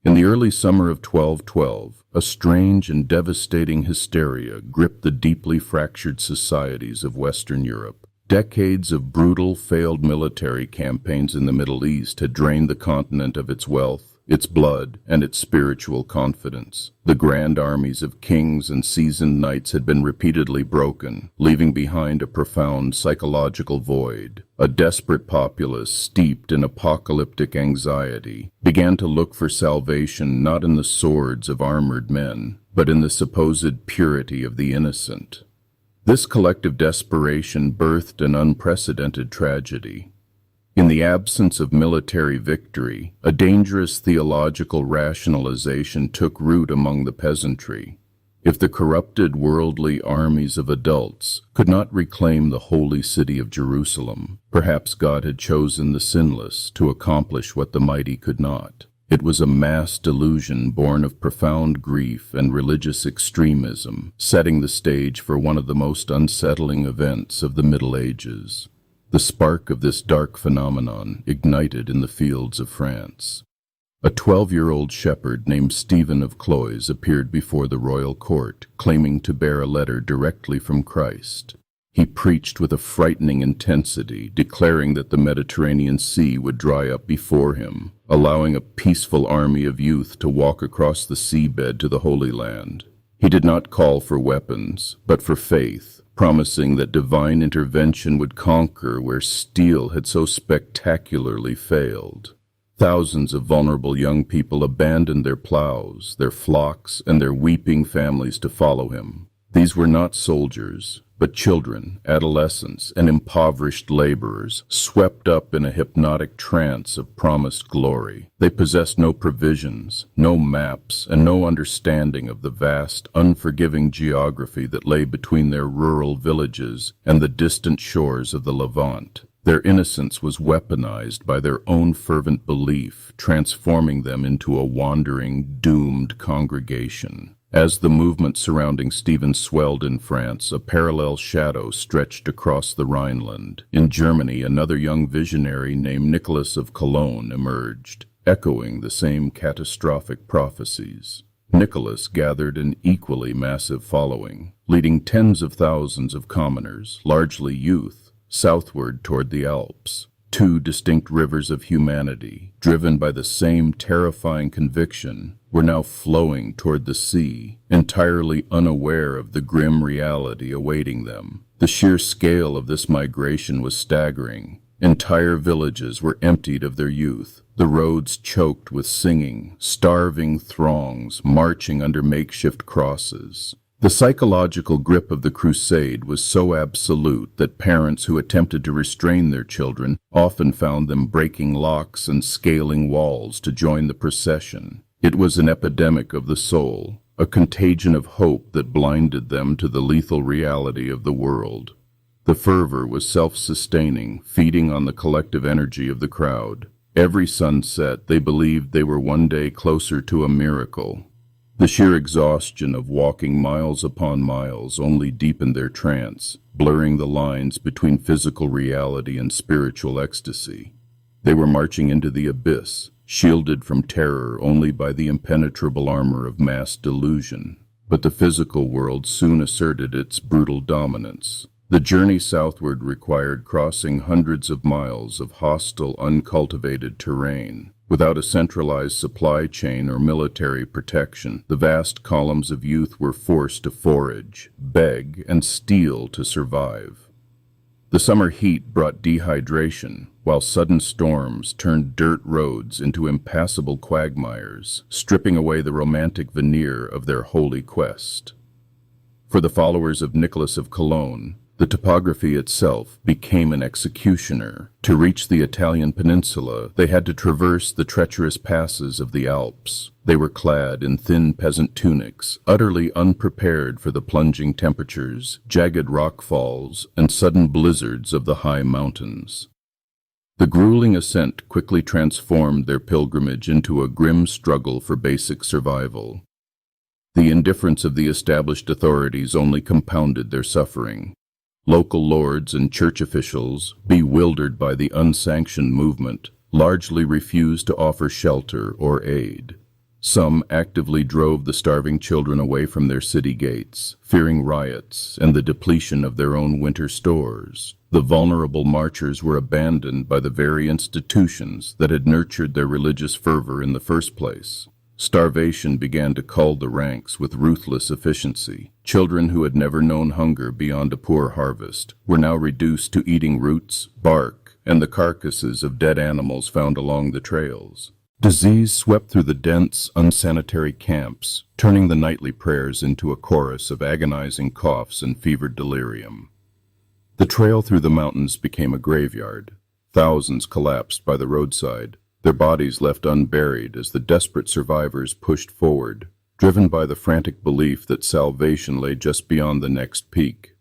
In the early summer of 1212, a strange and devastating hysteria gripped the deeply fractured societies of Western Europe. Decades of brutal, failed military campaigns in the Middle East had drained the continent of its wealth, its blood, and its spiritual confidence. The grand armies of kings and seasoned knights had been repeatedly broken, leaving behind a profound psychological void. A desperate populace, steeped in apocalyptic anxiety, began to look for salvation not in the swords of armored men, but in the supposed purity of the innocent. This collective desperation birthed an unprecedented tragedy. In the absence of military victory, a dangerous theological rationalization took root among the peasantry. If the corrupted worldly armies of adults could not reclaim the holy city of Jerusalem, perhaps God had chosen the sinless to accomplish what the mighty could not. It was a mass delusion born of profound grief and religious extremism, setting the stage for one of the most unsettling events of the Middle Ages. The spark of this dark phenomenon ignited in the fields of France. A 12-year-old shepherd named Stephen of Cloyes appeared before the royal court, claiming to bear a letter directly from Christ. He preached with a frightening intensity, declaring that the Mediterranean Sea would dry up before him, allowing a peaceful army of youth to walk across the seabed to the Holy Land. He did not call for weapons, but for faith, promising that divine intervention would conquer where steel had so spectacularly failed. Thousands of vulnerable young people abandoned their plows, their flocks, and their weeping families to follow him. These were not soldiers, but children, adolescents, and impoverished laborers, swept up in a hypnotic trance of promised glory. They possessed no provisions, no maps, and no understanding of the vast, unforgiving geography that lay between their rural villages and the distant shores of the Levant. Their innocence was weaponized by their own fervent belief, transforming them into a wandering, doomed congregation. As the movement surrounding Stephen swelled in France, a parallel shadow stretched across the Rhineland. In Germany, another young visionary named Nicholas of Cologne emerged, echoing the same catastrophic prophecies. Nicholas gathered an equally massive following, leading tens of thousands of commoners, largely youth, southward toward the Alps. Two distinct rivers of humanity, driven by the same terrifying conviction, were now flowing toward the sea, entirely unaware of the grim reality awaiting them. The sheer scale of this migration was staggering. Entire villages were emptied of their youth, the roads choked with singing, starving throngs marching under makeshift crosses. The psychological grip of the Crusade was so absolute that parents who attempted to restrain their children often found them breaking locks and scaling walls to join the procession. It was an epidemic of the soul, a contagion of hope that blinded them to the lethal reality of the world. The fervor was self-sustaining, feeding on the collective energy of the crowd. Every sunset, they believed they were one day closer to a miracle. The sheer exhaustion of walking miles upon miles only deepened their trance, blurring the lines between physical reality and spiritual ecstasy. They were marching into the abyss, shielded from terror only by the impenetrable armor of mass delusion. But the physical world soon asserted its brutal dominance. The journey southward required crossing hundreds of miles of hostile, uncultivated terrain. Without a centralized supply chain or military protection, the vast columns of youth were forced to forage, beg, and steal to survive. The summer heat brought dehydration, while sudden storms turned dirt roads into impassable quagmires, stripping away the romantic veneer of their holy quest. For the followers of Nicholas of Cologne, the topography itself became an executioner. To reach the Italian peninsula, they had to traverse the treacherous passes of the Alps. They were clad in thin peasant tunics, utterly unprepared for the plunging temperatures, jagged rockfalls, and sudden blizzards of the high mountains. The grueling ascent quickly transformed their pilgrimage into a grim struggle for basic survival. The indifference of the established authorities only compounded their suffering. Local lords and church officials, bewildered by the unsanctioned movement, largely refused to offer shelter or aid. Some actively drove the starving children away from their city gates, fearing riots and the depletion of their own winter stores. The vulnerable marchers were abandoned by the very institutions that had nurtured their religious fervor in the first place. Starvation began to cull the ranks with ruthless efficiency. Children who had never known hunger beyond a poor harvest were now reduced to eating roots, bark, and the carcasses of dead animals found along the trails. Disease swept through the dense, unsanitary camps, turning the nightly prayers into a chorus of agonizing coughs and fevered delirium. The trail through the mountains became a graveyard. Thousands collapsed by the roadside, their bodies left unburied as the desperate survivors pushed forward, driven by the frantic belief that salvation lay just beyond the next peak.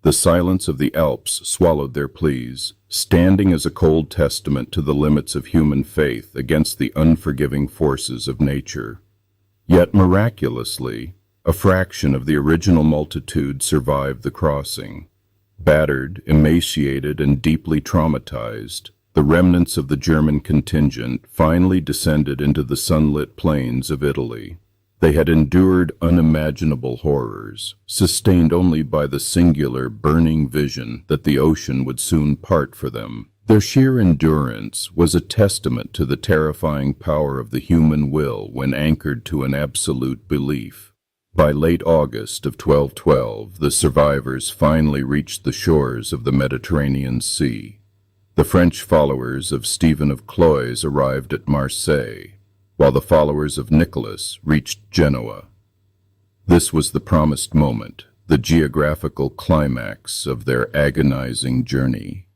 The silence of the Alps swallowed their pleas, standing as a cold testament to the limits of human faith against the unforgiving forces of nature. Yet miraculously, a fraction of the original multitude survived the crossing. Battered, emaciated, and deeply traumatized, the remnants of the German contingent finally descended into the sunlit plains of Italy. They had endured unimaginable horrors, sustained only by the singular, burning vision that the ocean would soon part for them. Their sheer endurance was a testament to the terrifying power of the human will when anchored to an absolute belief. By late August of 1212, the survivors finally reached the shores of the Mediterranean Sea. The French followers of Stephen of Cloyes arrived at Marseille, while the followers of Nicholas reached Genoa. This was the promised moment, the geographical climax of their agonizing journey.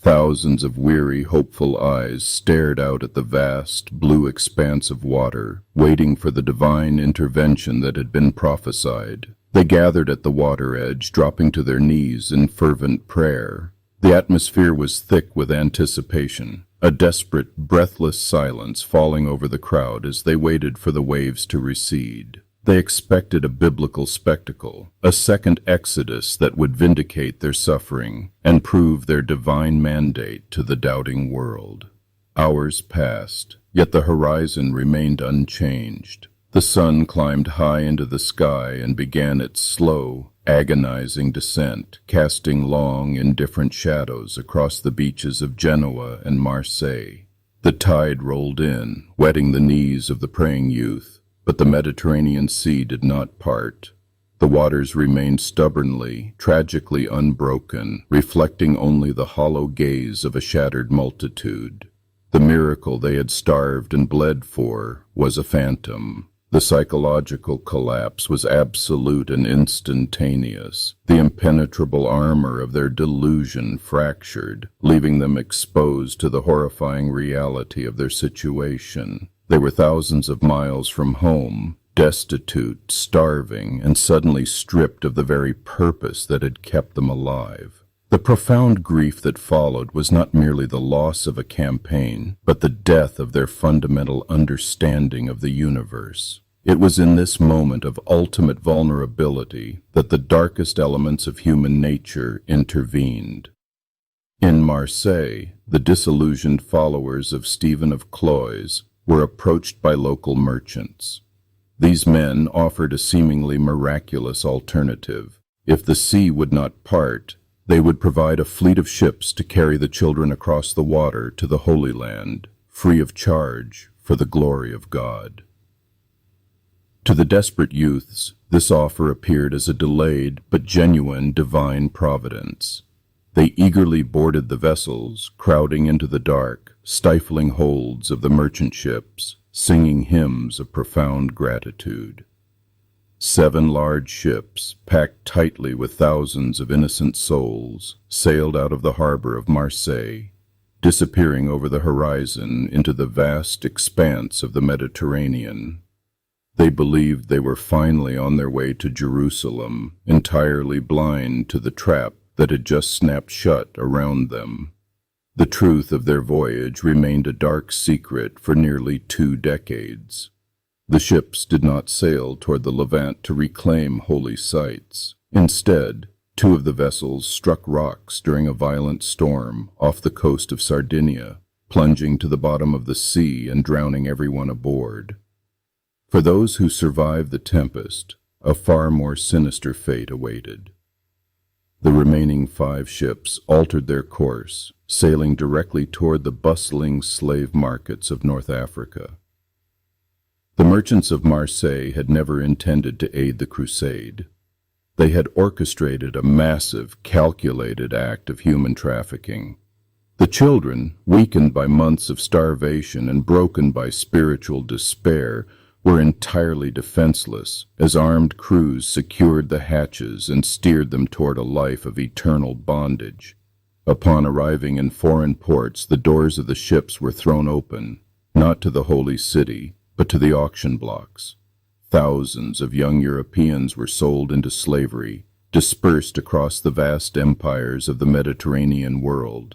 Thousands of weary, hopeful eyes stared out at the vast, blue expanse of water, waiting for the divine intervention that had been prophesied. They gathered at the water edge, dropping to their knees in fervent prayer. The atmosphere was thick with anticipation, a desperate, breathless silence falling over the crowd as they waited for the waves to recede. They expected a biblical spectacle, a second exodus that would vindicate their suffering and prove their divine mandate to the doubting world. Hours passed, yet the horizon remained unchanged. The sun climbed high into the sky and began its slow, agonizing descent, casting long, indifferent shadows across the beaches of Genoa and Marseille. The tide rolled in, wetting the knees of the praying youth, but the Mediterranean Sea did not part. The waters remained stubbornly, tragically unbroken, reflecting only the hollow gaze of a shattered multitude. The miracle they had starved and bled for was a phantom. The psychological collapse was absolute and instantaneous. The impenetrable armor of their delusion fractured, leaving them exposed to the horrifying reality of their situation. They were thousands of miles from home, destitute, starving, and suddenly stripped of the very purpose that had kept them alive. The profound grief that followed was not merely the loss of a campaign, but the death of their fundamental understanding of the universe. It was in this moment of ultimate vulnerability that the darkest elements of human nature intervened. In Marseille, the disillusioned followers of Stephen of Cloyes were approached by local merchants. These men offered a seemingly miraculous alternative. If the sea would not part, they would provide a fleet of ships to carry the children across the water to the Holy Land, free of charge, for the glory of God. To the desperate youths, this offer appeared as a delayed but genuine divine providence. They eagerly boarded the vessels, crowding into the dark, stifling holds of the merchant ships, singing hymns of profound gratitude. 7 large ships, packed tightly with thousands of innocent souls, sailed out of the harbor of Marseille, disappearing over the horizon into the vast expanse of the Mediterranean. They believed they were finally on their way to Jerusalem, entirely blind to the trap that had just snapped shut around them. The truth of their voyage remained a dark secret for nearly 2 decades. The ships did not sail toward the Levant to reclaim holy sites. Instead, 2 of the vessels struck rocks during a violent storm off the coast of Sardinia, plunging to the bottom of the sea and drowning everyone aboard. For those who survived the tempest, a far more sinister fate awaited. The remaining 5 ships altered their course, sailing directly toward the bustling slave markets of North Africa. The merchants of Marseille had never intended to aid the Crusade. They had orchestrated a massive, calculated act of human trafficking. The children, weakened by months of starvation and broken by spiritual despair, were entirely defenseless as armed crews secured the hatches and steered them toward a life of eternal bondage. Upon arriving in foreign ports, the doors of the ships were thrown open, not to the Holy City, but to the auction blocks. Thousands of young Europeans were sold into slavery, dispersed across the vast empires of the Mediterranean world.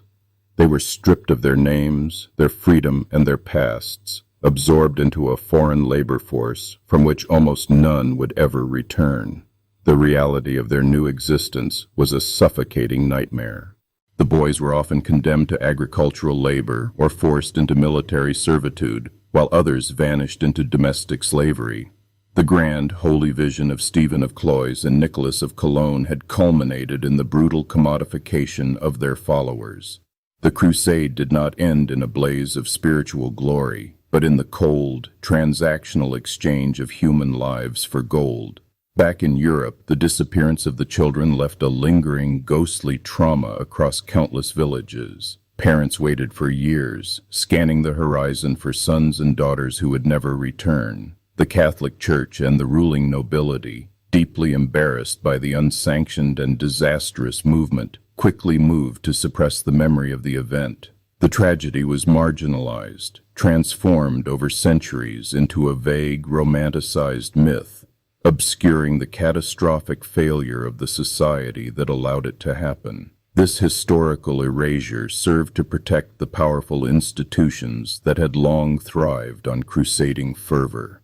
They were stripped of their names, their freedom, and their pasts, absorbed into a foreign labor force from which almost none would ever return. The reality of their new existence was a suffocating nightmare. The boys were often condemned to agricultural labor or forced into military servitude, while others vanished into domestic slavery. The grand, holy vision of Stephen of Cloyes and Nicholas of Cologne had culminated in the brutal commodification of their followers. The Crusade did not end in a blaze of spiritual glory, but in the cold, transactional exchange of human lives for gold. Back in Europe, the disappearance of the children left a lingering, ghostly trauma across countless villages. Parents waited for years, scanning the horizon for sons and daughters who would never return. The Catholic Church and the ruling nobility, deeply embarrassed by the unsanctioned and disastrous movement, quickly moved to suppress the memory of the event. The tragedy was marginalized, transformed over centuries into a vague, romanticized myth, obscuring the catastrophic failure of the society that allowed it to happen. This historical erasure served to protect the powerful institutions that had long thrived on crusading fervor.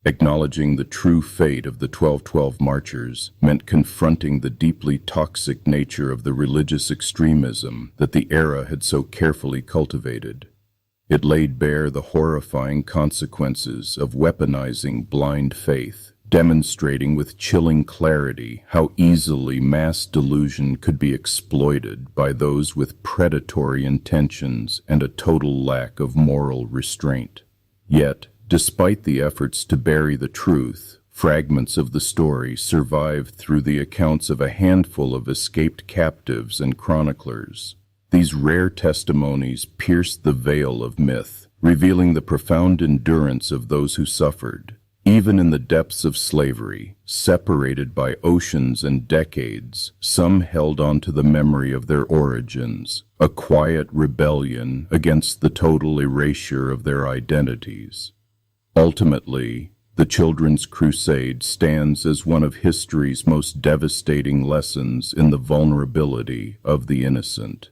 Acknowledging the true fate of the 1212 marchers meant confronting the deeply toxic nature of the religious extremism that the era had so carefully cultivated. It laid bare the horrifying consequences of weaponizing blind faith, demonstrating with chilling clarity how easily mass delusion could be exploited by those with predatory intentions and a total lack of moral restraint. Yet, despite the efforts to bury the truth, fragments of the story survived through the accounts of a handful of escaped captives and chroniclers. These rare testimonies pierced the veil of myth, revealing the profound endurance of those who suffered. Even in the depths of slavery, separated by oceans and decades, some held on to the memory of their origins, a quiet rebellion against the total erasure of their identities. Ultimately, the Children's Crusade stands as one of history's most devastating lessons in the vulnerability of the innocent.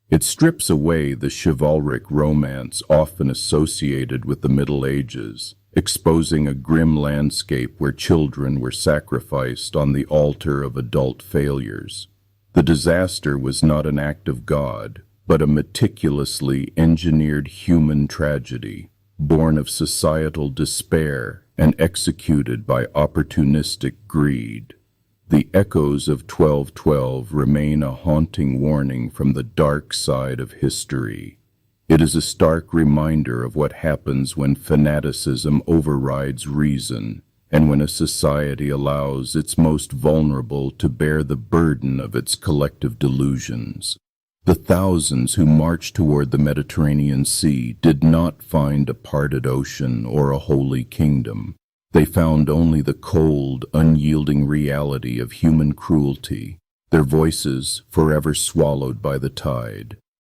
It strips away the chivalric romance often associated with the Middle Ages, exposing a grim landscape where children were sacrificed on the altar of adult failures. The disaster was not an act of God, but a meticulously engineered human tragedy, born of societal despair and executed by opportunistic greed. The echoes of 1212 remain a haunting warning from the dark side of history. It is a stark reminder of what happens when fanaticism overrides reason, and when a society allows its most vulnerable to bear the burden of its collective delusions. The thousands who marched toward the Mediterranean Sea did not find a parted ocean or a holy kingdom. They found only the cold, unyielding reality of human cruelty, their voices forever swallowed by the tide.